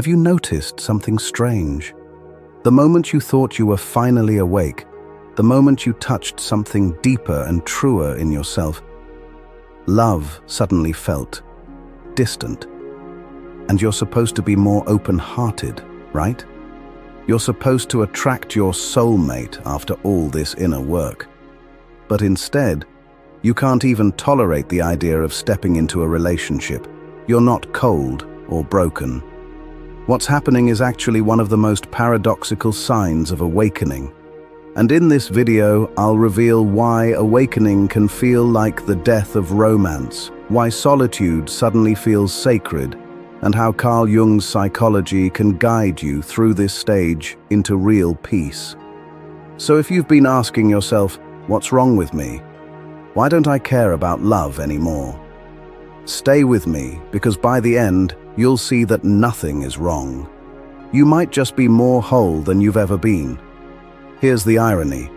Have you noticed something strange? The moment you thought you were finally awake, the moment you touched something deeper and truer in yourself, love suddenly felt distant. And you're supposed to be more open-hearted, right? You're supposed to attract your soulmate after all this inner work. But instead, you can't even tolerate the idea of stepping into a relationship. You're not cold or broken. What's happening is actually one of the most paradoxical signs of awakening. And in this video, I'll reveal why awakening can feel like the death of romance, why solitude suddenly feels sacred, and how Carl Jung's psychology can guide you through this stage into real peace. So if you've been asking yourself, what's wrong with me? Why don't I care about love anymore? Stay with me, because by the end, you'll see that nothing is wrong. You might just be more whole than you've ever been. Here's the irony.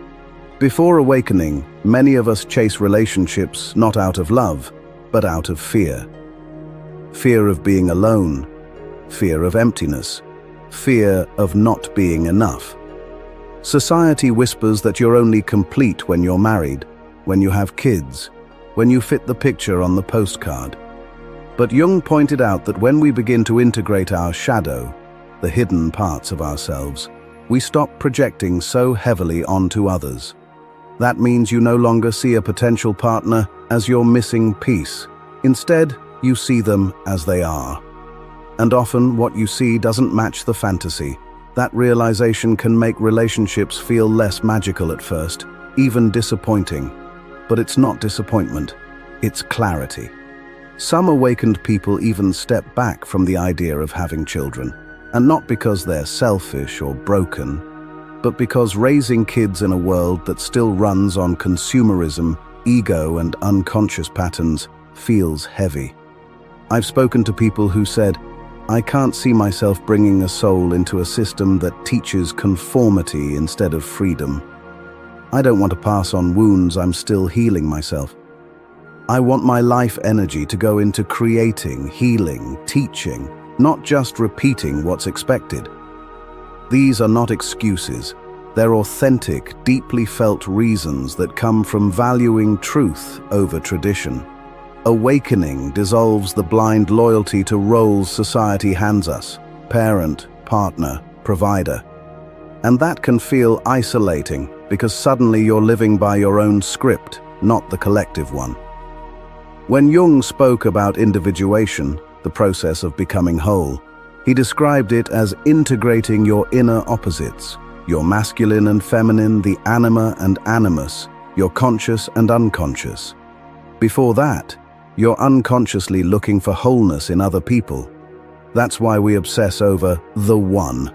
Before awakening, many of us chase relationships not out of love, but out of fear. Fear of being alone, fear of emptiness, fear of not being enough. Society whispers that you're only complete when you're married, when you have kids, when you fit the picture on the postcard. But Jung pointed out that when we begin to integrate our shadow, the hidden parts of ourselves, we stop projecting so heavily onto others. That means you no longer see a potential partner as your missing piece. Instead, you see them as they are. And often what you see doesn't match the fantasy. That realization can make relationships feel less magical at first, even disappointing. But it's not disappointment, it's clarity. Some awakened people even step back from the idea of having children, and not because they're selfish or broken, but because raising kids in a world that still runs on consumerism, ego, and unconscious patterns feels heavy. I've spoken to people who said, I can't see myself bringing a soul into a system that teaches conformity instead of freedom. I don't want to pass on wounds I'm still healing myself. I want my life energy to go into creating, healing, teaching, not just repeating what's expected. These are not excuses. They're authentic, deeply felt reasons that come from valuing truth over tradition. Awakening dissolves the blind loyalty to roles society hands us: parent, partner, provider. And that can feel isolating because suddenly you're living by your own script, not the collective one. When Jung spoke about individuation, the process of becoming whole, he described it as integrating your inner opposites, your masculine and feminine, the anima and animus, your conscious and unconscious. Before that, you're unconsciously looking for wholeness in other people. That's why we obsess over the one.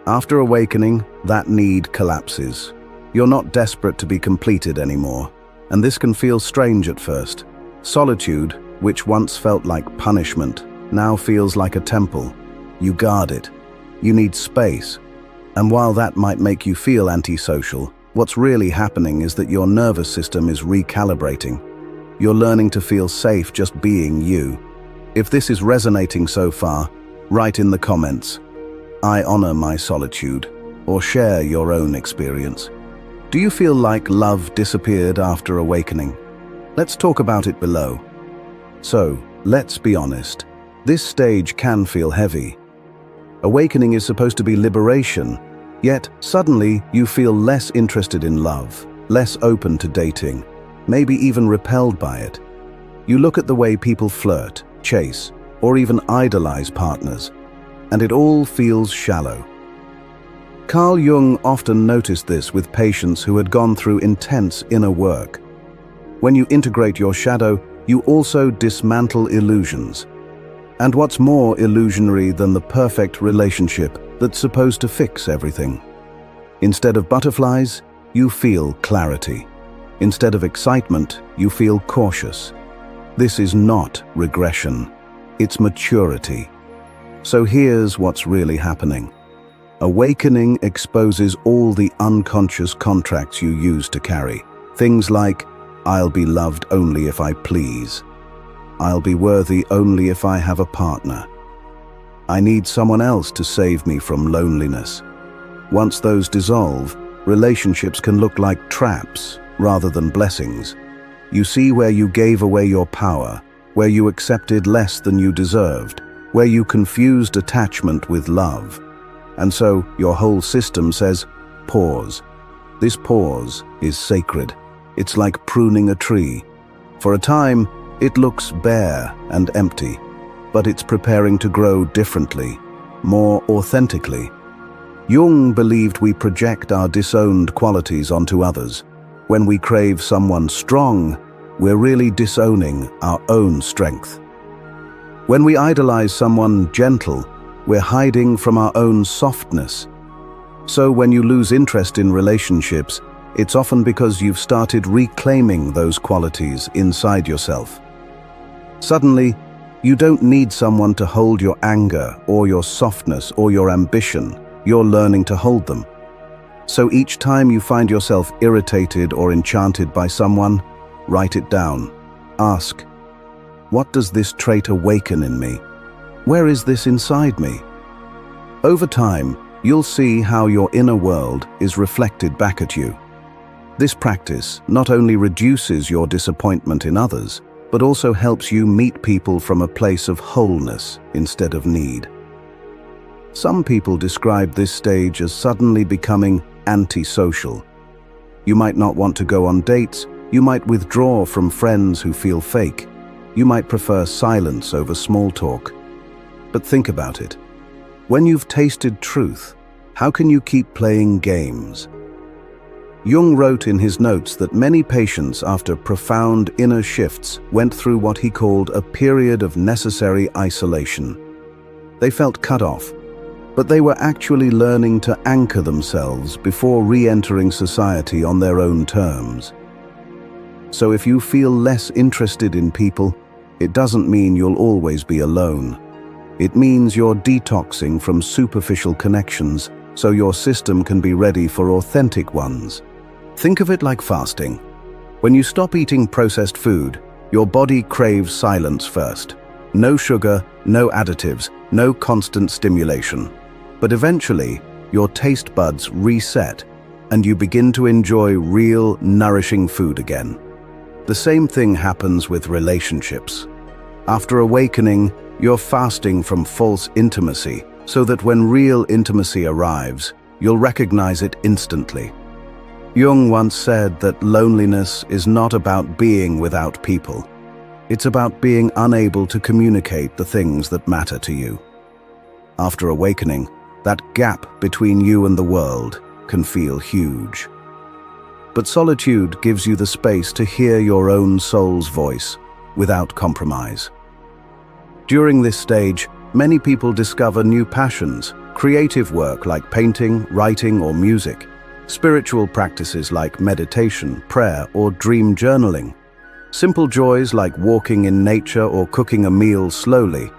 After awakening, that need collapses. You're not desperate to be completed anymore, and this can feel strange at first. Solitude, which once felt like punishment, now feels like a temple. You guard it. You need space. And while that might make you feel antisocial, what's really happening is that your nervous system is recalibrating. You're learning to feel safe just being you. If this is resonating so far, write in the comments, I honor my solitude, or share your own experience. Do you feel like love disappeared after awakening? Let's talk about it below. So, let's be honest. This stage can feel heavy. Awakening is supposed to be liberation, yet suddenly you feel less interested in love, less open to dating, maybe even repelled by it. You look at the way people flirt, chase, or even idolize partners, and it all feels shallow. Carl Jung often noticed this with patients who had gone through intense inner work. When you integrate your shadow, you also dismantle illusions. And what's more illusionary than the perfect relationship that's supposed to fix everything? Instead of butterflies, you feel clarity. Instead of excitement, you feel cautious. This is not regression, it's maturity. So here's what's really happening. Awakening exposes all the unconscious contracts you used to carry. Things like, I'll be loved only if I please. I'll be worthy only if I have a partner. I need someone else to save me from loneliness. Once those dissolve, relationships can look like traps rather than blessings. You see where you gave away your power, where you accepted less than you deserved, where you confused attachment with love. And so your whole system says, pause. This pause is sacred. It's like pruning a tree. For a time, it looks bare and empty, but it's preparing to grow differently, more authentically. Jung believed we project our disowned qualities onto others. When we crave someone strong, we're really disowning our own strength. When we idolize someone gentle, we're hiding from our own softness. So when you lose interest in relationships, it's often because you've started reclaiming those qualities inside yourself. Suddenly, you don't need someone to hold your anger or your softness or your ambition. You're learning to hold them. So each time you find yourself irritated or enchanted by someone, write it down. Ask, what does this trait awaken in me? Where is this inside me? Over time, you'll see how your inner world is reflected back at you. This practice not only reduces your disappointment in others, but also helps you meet people from a place of wholeness instead of need. Some people describe this stage as suddenly becoming antisocial. You might not want to go on dates, you might withdraw from friends who feel fake, you might prefer silence over small talk. But think about it. When you've tasted truth, how can you keep playing games? Jung wrote in his notes that many patients after profound inner shifts went through what he called a period of necessary isolation. They felt cut off, but they were actually learning to anchor themselves before re-entering society on their own terms. So if you feel less interested in people, it doesn't mean you'll always be alone. It means you're detoxing from superficial connections so your system can be ready for authentic ones. Think of it like fasting. When you stop eating processed food, your body craves silence first. No sugar, no additives, no constant stimulation. But eventually, your taste buds reset and you begin to enjoy real, nourishing food again. The same thing happens with relationships. After awakening, you're fasting from false intimacy so that when real intimacy arrives, you'll recognize it instantly. Jung once said that loneliness is not about being without people. It's about being unable to communicate the things that matter to you. After awakening, that gap between you and the world can feel huge. But solitude gives you the space to hear your own soul's voice without compromise. During this stage, many people discover new passions, creative work like painting, writing, or music, spiritual practices like meditation, prayer, or dream journaling, simple joys like walking in nature or cooking a meal slowly.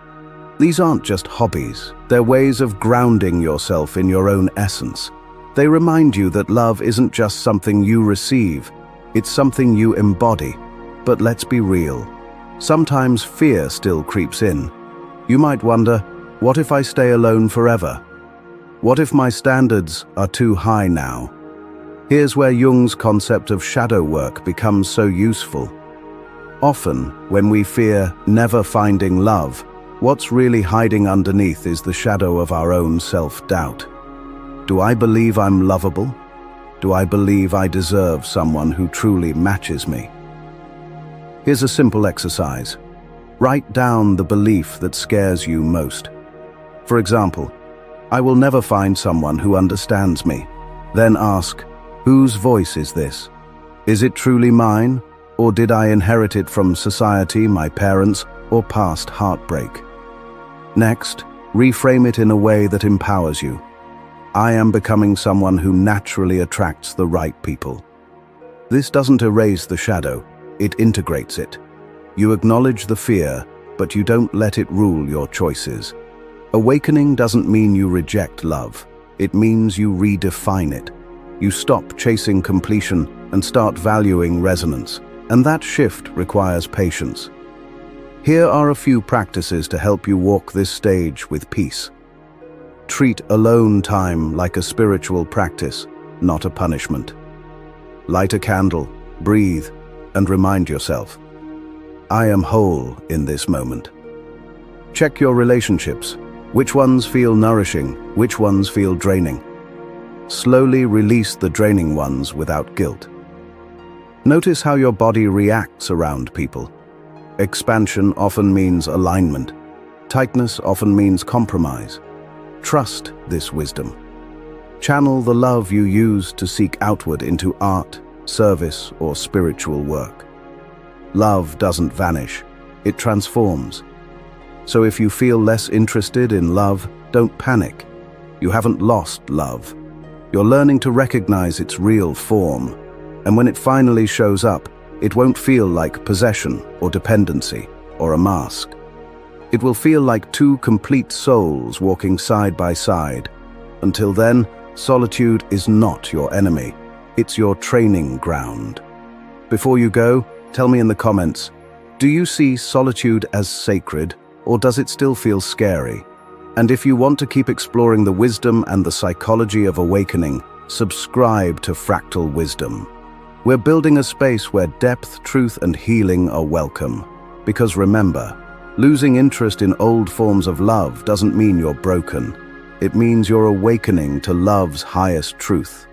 These aren't just hobbies, they're ways of grounding yourself in your own essence. They remind you that love isn't just something you receive, it's something you embody. But let's be real. Sometimes fear still creeps in. You might wonder, what if I stay alone forever? What if my standards are too high now? Here's where Jung's concept of shadow work becomes so useful. Often, when we fear never finding love, what's really hiding underneath is the shadow of our own self-doubt. Do I believe I'm lovable? Do I believe I deserve someone who truly matches me? Here's a simple exercise. Write down the belief that scares you most. For example, I will never find someone who understands me. Then ask, whose voice is this? Is it truly mine, or did I inherit it from society, my parents, or past heartbreak? Next, reframe it in a way that empowers you. I am becoming someone who naturally attracts the right people. This doesn't erase the shadow, it integrates it. You acknowledge the fear, but you don't let it rule your choices. Awakening doesn't mean you reject love. It means you redefine it. You stop chasing completion and start valuing resonance. And that shift requires patience. Here are a few practices to help you walk this stage with peace. Treat alone time like a spiritual practice, not a punishment. Light a candle, breathe, and remind yourself, I am whole in this moment. Check your relationships. Which ones feel nourishing? Which ones feel draining? Slowly release the draining ones without guilt. Notice how your body reacts around people. Expansion often means alignment. Tightness often means compromise. Trust this wisdom. Channel the love you use to seek outward into art, service, or spiritual work. Love doesn't vanish, it transforms. So if you feel less interested in love, don't panic. You haven't lost love. You're learning to recognize its real form, and when it finally shows up, it won't feel like possession or dependency or a mask. It will feel like two complete souls walking side by side. Until then, solitude is not your enemy. It's your training ground. Before you go, tell me in the comments, do you see solitude as sacred, or does it still feel scary? And if you want to keep exploring the wisdom and the psychology of awakening, subscribe to Fractal Wisdom. We're building a space where depth, truth, and healing are welcome. Because remember, losing interest in old forms of love doesn't mean you're broken. It means you're awakening to love's highest truth.